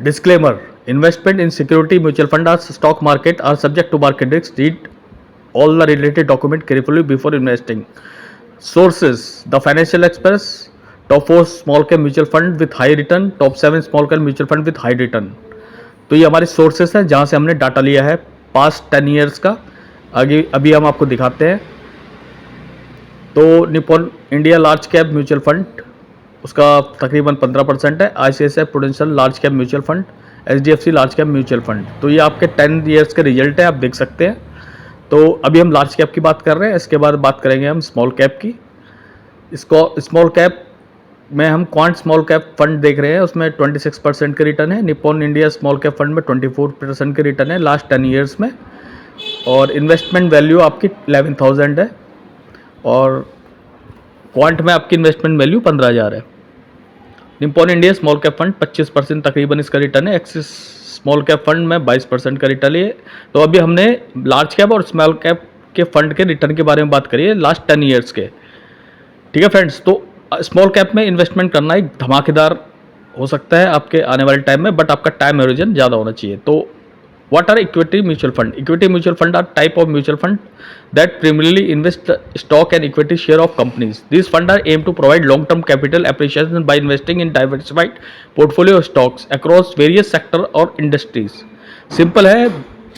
Disclaimer: Investment in security, mutual fund or stock market are subject to market risks. Read all the related document carefully before investing. Sources: The Financial Express, top 4 small cap mutual fund with high return, top 7 small cap mutual fund with high return. तो ये हमारे sources हैं जहाँ से हमने data लिया है past 10 years का. आगे अभी हम आपको दिखाते हैं. तो Nippon India large cap mutual fund, उसका तकरीबन 15% है. ICICI prudential large cap mutual fund, HDFC large cap mutual fund. तो ये आपके 10 ईयर्स के रिजल्ट है, आप देख सकते हैं. तो अभी हम लार्ज कैप की बात कर रहे हैं, इसके बाद बात करेंगे हम स्मॉल कैप की. इसको स्मॉल कैप में हम क्वांट स्मॉल कैप फंड देख रहे हैं, उसमें 26% के रिटर्न है. Nippon India small cap fund में 24% के रिटर्न है लास्ट 10 ईयर्स में. और इन्वेस्टमेंट वैल्यू आपकी 11,000 है और क्वांट में आपकी इन्वेस्टमेंट वैल्यू 15,000 है. Nippon India small cap fund 25% तकरीबन इसका रिटर्न है. एक्सिस स्मॉल कैप फंड में 22% का रिटर्न है. तो अभी हमने लार्ज कैप और स्मॉल कैप के फंड के रिटर्न के बारे में बात करी है लास्ट 10 ईयर्स के. ठीक है फ्रेंड्स, तो स्मॉल कैप में इन्वेस्टमेंट करना एक धमाकेदार हो सकता है आपके आने वाले टाइम में, बट आपका टाइम होरिजन ज़्यादा होना चाहिए. तो what are equity mutual fund? Equity mutual fund are type of mutual fund that primarily invest stock and equity share of companies. These funds are aimed to provide long-term capital appreciation by investing in diversified portfolio of stocks across various sector और industries. Simple है,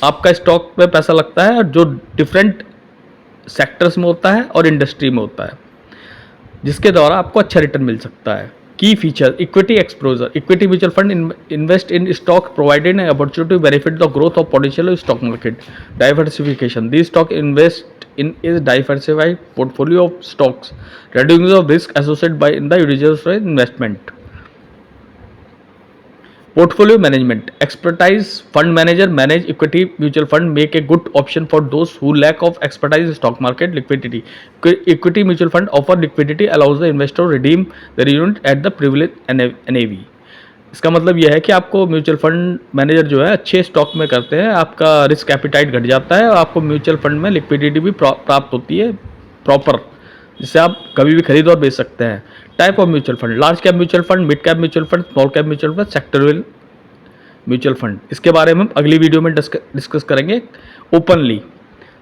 आपका stock में पैसा लगता है जो different sectors में होता है और इंडस्ट्री में होता है, जिसके द्वारा आपको अच्छा रिटर्न मिल सकता है. Key feature: equity exposure. Equity mutual fund invest in stock providing an opportunity to benefit the growth of potential stock market. Diversification: these stock invest in a diversified portfolio of stocks, reducing the risk associated by in the individual's investment. Portfolio management expertise: fund manager manage equity mutual fund make a good option for those who lack of expertise in stock market. Liquidity: equity mutual fund offer liquidity, allows the investor to redeem their unit at the privileged NAV. इसका मतलब यह है कि आपको mutual fund manager जो है अच्छे stock में करते हैं, आपका रिस्क एपिटाइट घट जाता है और आपको म्यूचुअल फंड में लिक्विडिटी भी प्राप्त होती है प्रॉपर, जिससे आप कभी भी खरीद और बेच सकते हैं. Type of mutual fund: large cap mutual fund, mid cap mutual fund, small cap mutual fund, sectoral mutual fund. इसके बारे में हम अगली वीडियो में डिस्कस करेंगे ओपनली.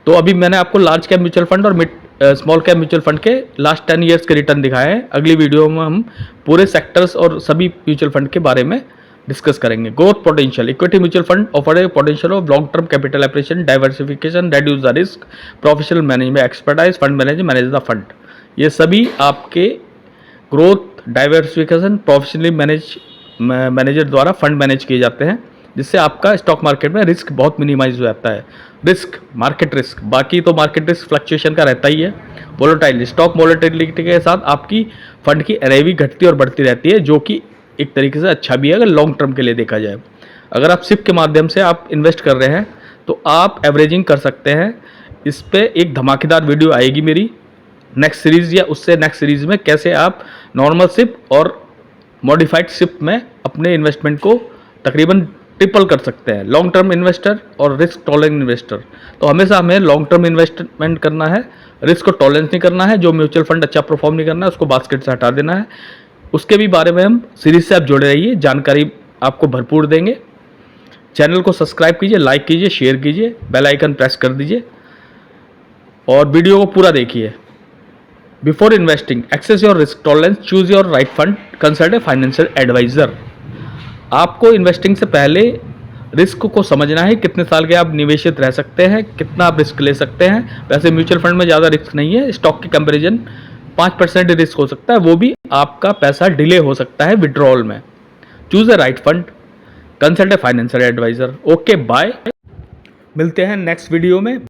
तो अभी मैंने आपको लार्ज कैप म्यूचुअल फंड और स्मॉल कैप म्यूचुअल फंड के लास्ट 10 ईयर्स के रिटर्न दिखाए हैं. अगली वीडियो में हम पूरे सेक्टर्स और सभी म्यूचुअल फंड के बारे में डिस्कस करेंगे. Growth potential: equity mutual fund offer A potential of long term capital appreciation, diversification, reduce the risk, professional management expertise, fund manage the fund. ये सभी आपके ग्रोथ, डाइवर्सिफिकेशन, प्रोफेशनली मैनेजर द्वारा fund manage किए जाते हैं, जिससे आपका स्टॉक मार्केट में रिस्क बहुत मिनिमाइज हो जाता है. रिस्क, मार्केट रिस्क, बाकी तो मार्केट रिस्क फ्लक्चुएशन का रहता ही है. वोलेटाइल: स्टॉक वोलेटिलिटी के साथ आपकी फंड की NAV घटती और बढ़ती रहती है, जो कि एक तरीके से अच्छा भी है अगर लॉन्ग टर्म के लिए देखा जाए. अगर आप SIP के माध्यम से आप इन्वेस्ट कर रहे हैं तो आप एवरेजिंग कर सकते हैं. इस पर एक धमाकेदार वीडियो आएगी मेरी नेक्स्ट सीरीज़ या उससे नेक्स्ट सीरीज़ में, कैसे आप नॉर्मल SIP और मॉडिफाइड SIP में अपने इन्वेस्टमेंट को तकरीबन ट्रिपल कर सकते हैं. लॉन्ग टर्म इन्वेस्टर और रिस्क टॉलरेंट इन्वेस्टर, तो हमेशा हमें लॉन्ग टर्म इन्वेस्टमेंट करना है, रिस्क को टॉलरेंस नहीं करना है. जो म्यूचुअल फंड अच्छा परफॉर्म नहीं करना है उसको बास्केट से हटा देना है. उसके भी बारे में हम सीरीज से आप जुड़े रहिए, जानकारी आपको भरपूर देंगे. चैनल को सब्सक्राइब कीजिए, लाइक कीजिए, शेयर कीजिए, बेल आइकन प्रेस कर दीजिए और वीडियो को पूरा देखिए. Before investing, access your risk tolerance, choose your right fund, consult a financial advisor. आपको इन्वेस्टिंग से पहले रिस्क को समझना है, कितने साल के आप निवेशित रह सकते हैं, कितना आप रिस्क ले सकते हैं. वैसे म्यूचुअल फंड में ज़्यादा रिस्क नहीं है, स्टॉक के कंपैरिजन 5% रिस्क हो सकता है, वो भी आपका पैसा डिले हो सकता है विड्रॉल में. Choose a right fund, consult a financial advisor. Okay, bye, मिलते हैं नेक्स्ट वीडियो में.